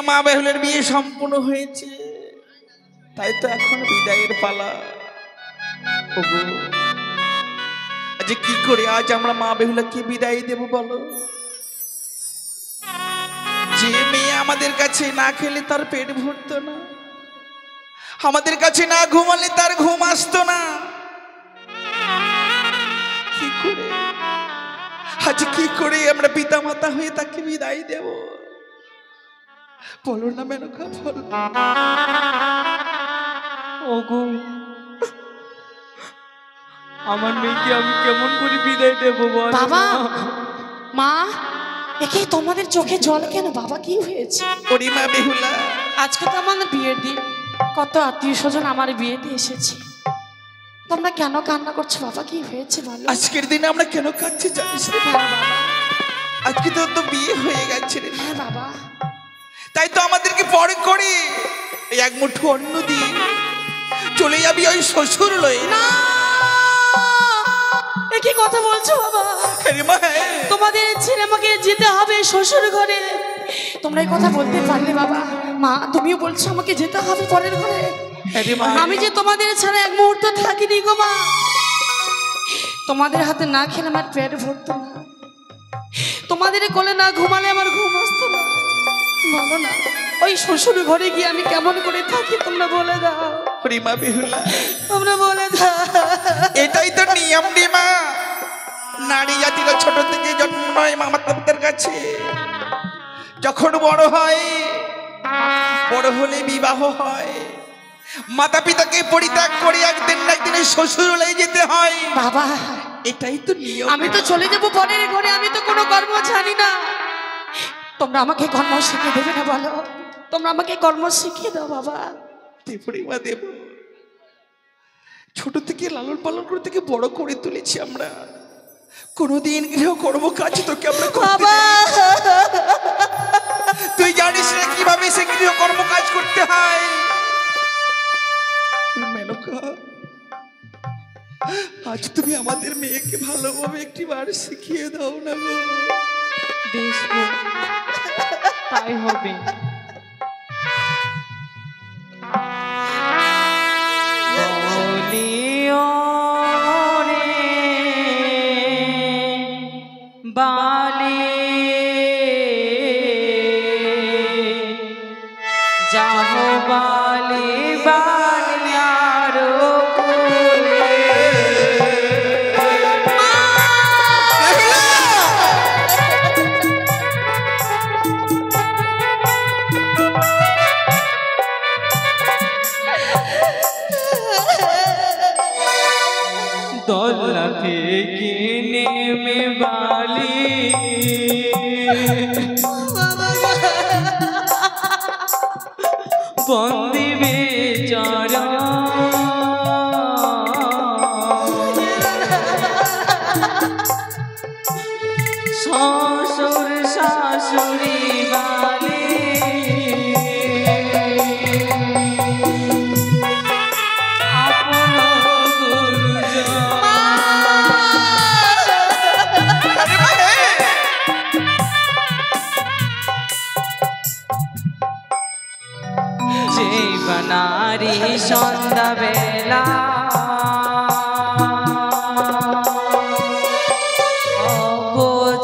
মা বেহুলের বিয়ে সম্পূর্ণ হয়েছে, তাই তো এখন বিদায়ের পালা। আজ কি করে আজ আমরা মা বেহুলাকে বিদায় দেব বলো? যে মেয়ে আমাদের কাছে না খেলে তার পেট ভরতো না, আমাদের কাছে না ঘুমালে তার ঘুম আসতো না, কি করে আজ কি করে আমরা পিতা মাতা হয়ে তাকে বিদায় দেব বলো না মেনকা, বলো। ওগো, আমার মেয়েকে আমি কেমন করে বিদায় দেব বলো? বাবা, মা, একে তোমাদের চোখে জল কেন বাবা? কি হয়েছে? ওরে মা বেহুলা, আজকে তো আমাদের বিয়ের দিন, কত আত্মীয় স্বজন আমার বিয়েতে এসেছে, তোমরা কেন কান্না করছো বাবা? কি হয়েছে বলো? আজকের দিনে আমরা কেন কাঁদছি জানিস রে? হ্যাঁ বাবা, আজকে তো বিয়ে হয়ে গেছে রে। হ্যাঁ বাবা, তাই তো আমাদেরকে পরে করে এই এক মুঠো অন্ন দিয়ে চলে যাবি ওই শ্বশুর লয়ে। না, এ কি কথা বলছো বাবা? তোমাদের ছেড়ে আমাকে যেতে হবে শ্বশুর ঘরে। তোমরা এই কথা বলতে পারলে বাবা? মা, তুমিও বলছো আমাকে যেতে হবে পরের ঘরে। আমি যে তোমাদের ছাড়া এক মুহূর্ত থাকিনি গো মা। তোমাদের হাতে না খেলে আমার পেট ভরতো না, তোমাদের কোলে না ঘুমালে আমার ঘুম আসতো না। বলো না, ওই শ্বশুর ঘরে গিয়ে আমি কেমন করে থাকি তোমরা বলে দাও। মা বেহুলা, তোমরা বলে দাও। এটাই তো নিয়ম রে মা। নারী জাতিরা ছোট থেকে জন্ম নয় মামাতার কাছে, যখন বড় হয়, বড় হলে বিবাহ হয়, মাতা পিতাকে পরিত্যাগ করে একদিন না একদিন শ্বশুরালয়ে যেতে হয় বাবা। এটাই তো নিয়ম। আমি তো চলে যাবো পরের ঘরে, আমি তো কোনো কর্ম জানি না। তোমরা আমাকে কর্ম শিখিয়ে দেবে না বলো? তোমরা আমাকে কর্ম শিখিয়ে দাও বাবা। দেবরিমা দেব, ছোট থেকে লালন পালন করে থেকে বড় করে তুলেছি আমরা, কোনদিন গৃহ কর্ম কাজ তোকে আমরা বাবা, তুই জানিস না কিভাবে সে গৃহ কর্ম কাজ করতে হয়। মেনকা, আজ তুমি আমাদের মেয়েকে ভালোভাবে একটি বার শিখিয়ে দাও না গো। বেশ গো, তাই হবে। বলিও রে বালি, যাহো বালি বালিয়ার কোলে। দোলা থেকে নেমে বালি, বন্দি বেচারা শ্বশুর শাশুড়ি বালি, আপন গুরুজন যে বনারি সন্ধ্যা বেলা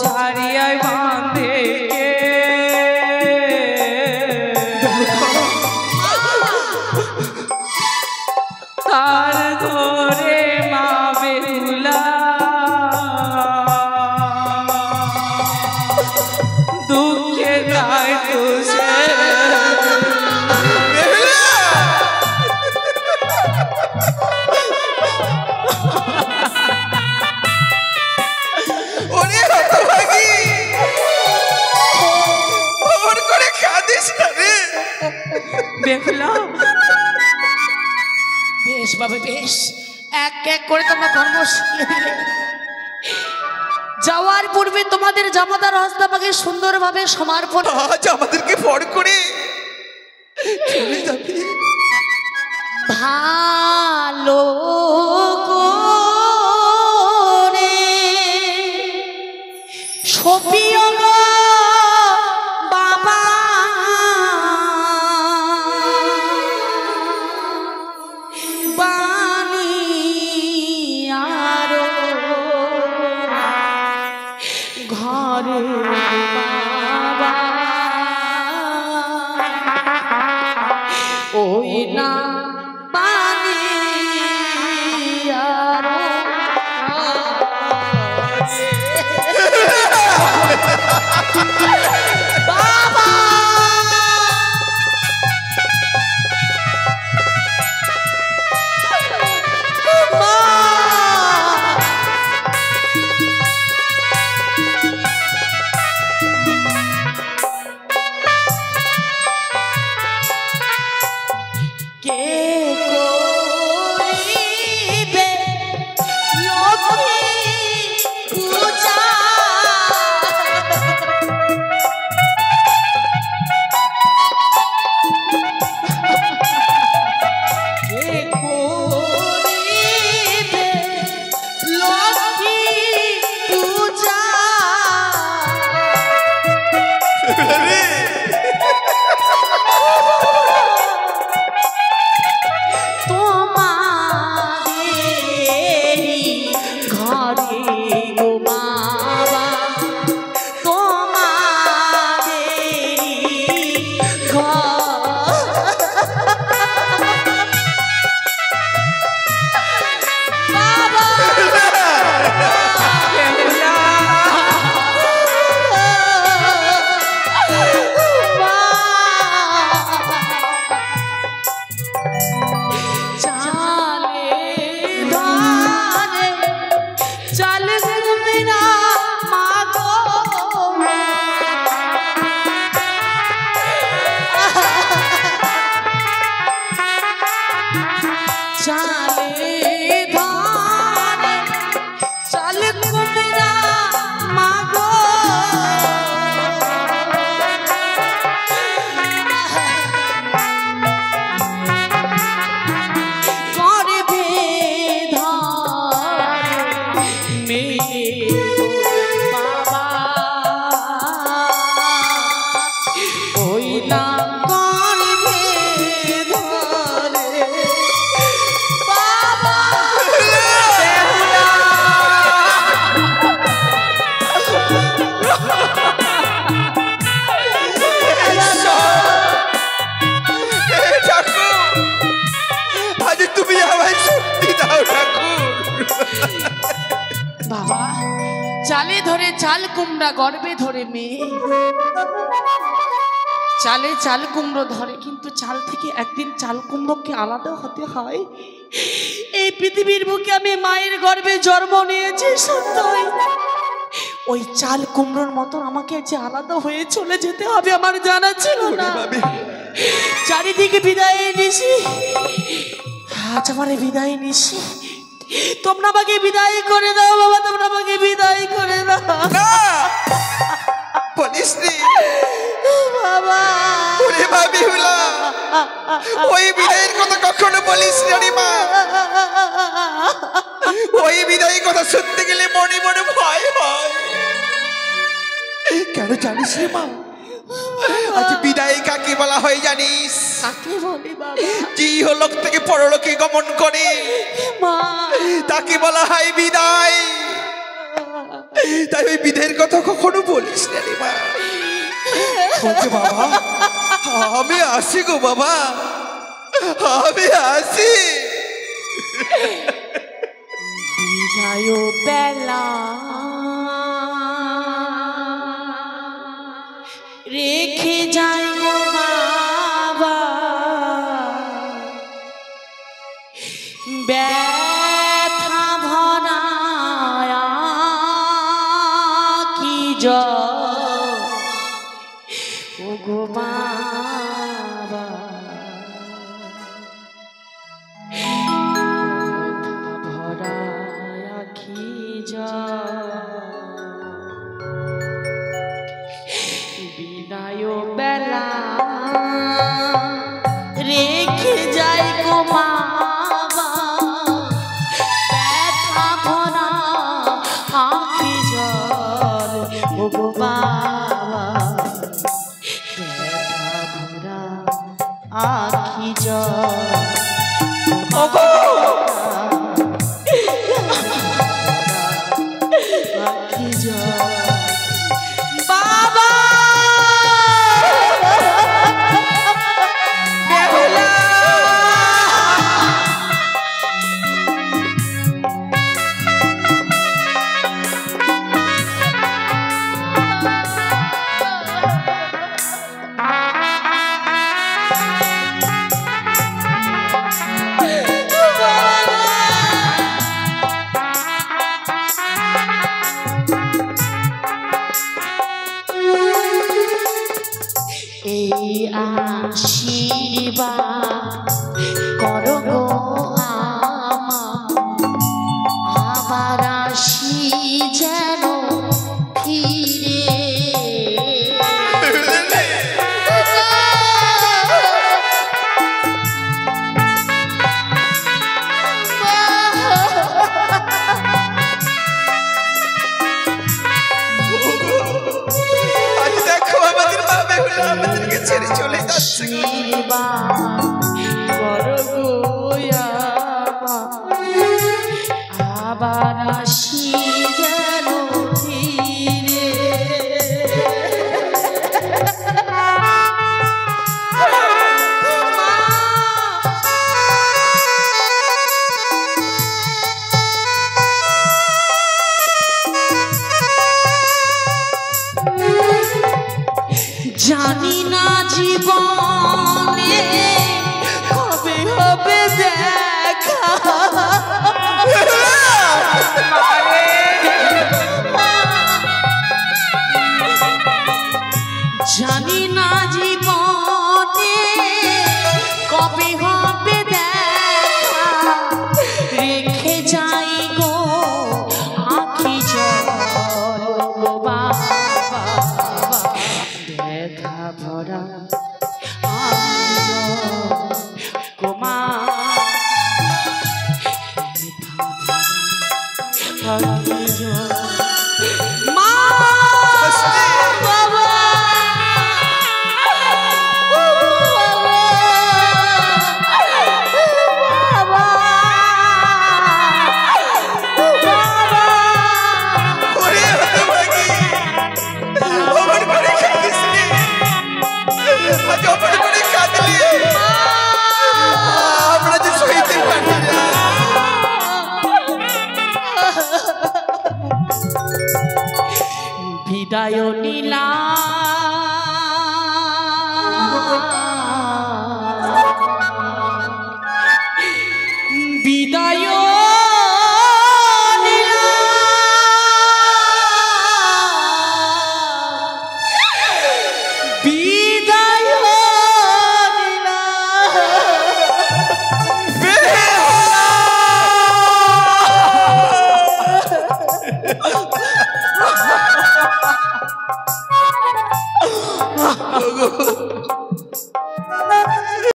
ছাড়িয়ায় বাঁধে তার ঘরে মা বেহুলা দুঃখে যায় তুষে। বেহুলা, বেশ বাবা বেশ, এক এক করে তোমরা কর্ম শিখিয়ে দিলে। যাওয়ার পূর্বে তোমাদের জামাতার হস্তাপাকে সুন্দরভাবে সমর্পণ। আজ আমাদেরকে ফর করে চলে যাবে। ভালো করে সপিও বাবা ওই না পানি আরো বাবা কে করিবে লক্ষ্মী পূজা কে করিবে লক্ষ্মী পূজা তোমাদেরই ঘরে গো বাবা তোমাদেরই ঘর বাবা চালে ধারে চাল ঘুমরা মাগো চালে ধারে চাল ঘুমরা মাগো গর্ভে ধরে মেয়ে বাবা ওই না গর্ভে ধরে বাবা ঠাকুর আজ তুমি আমায় শক্তি দাও ঠাকুর। বাবা চালে ধরে চাল কুমড়া গর্বে ধরে মেয়ে চালে চাল কুমড়ো ধরে কিন্তু চাল থেকে একদিন চাল কুমড়োকে আলাদা হতে হয়। এই পৃথিবীর বুকে আমি মায়ের গর্ভে জন্ম নিয়েছি সত্যই ওই চাল কুমড়োর মতন আমাকে যে আলাদা হয়ে চলে যেতে হবে আমার জানা ছিল না। চারিদিকে বিদায় নিছি আজ আমার বিদায় নিছি তোমরা আমাকে বিদায় করে দাও বাবা তোমরা আমাকে বিদায় করে দাও না বলিস নি বাবা ওরে ভাবি হলা ওই বিদায়ের কথা কখনো বলিস না রে মা। ওই বিদায়ের কথা শুনতে গেলে মনে মনে ভয় হয়। কেন জানিস রে মা আজ বিদায় কাকে বলা হয় জানিস? কাকে বলে বাবা? যে ইহলোক থেকে পরলোকে গমন করে মা তাকে বলা হয় বিদায়। তাই ওই বিদায়ের কথা কখনো বলিস না রে মা। বলছে বাবা আমি আসি গো বাবা আমি আসি। বিদায় বেলা রেখে যায় গো বাবা ব্যথা ভরা কি ও গো বাবা ব্যথা ভরা কি বিদায় বেলা রেখে যাই গো বাবা ব্যথা ভরা আখি জল ও গো বাবা ব্যথা ভরা আখি জল ও গো আখি জল বাবা বেহুলা আশীর্বাদ করো গো আবার আসি যেন ফিরে। আজ দেখো আমাদের মা বেহুলা আমাদেরকে ছেড়ে চলে যাচ্ছে গো। আবার আসি যেন ফিরে। জানি না জীবনে কবে হবে দেখা, জানি না জীবনে কবে হবে দেখা, রেখে যাই গো আখি জল গো বাবা, দেখা ভরা গো মা, আখি জল মা বাবা, ওরে হতভাগী, অমন করে কাঁদিস রে। আজ অমন করে কাঁদলি, আমরা যে সইতে পারি না। বিদায় নীলা বিদায় নীলা, বিদায় নীলা,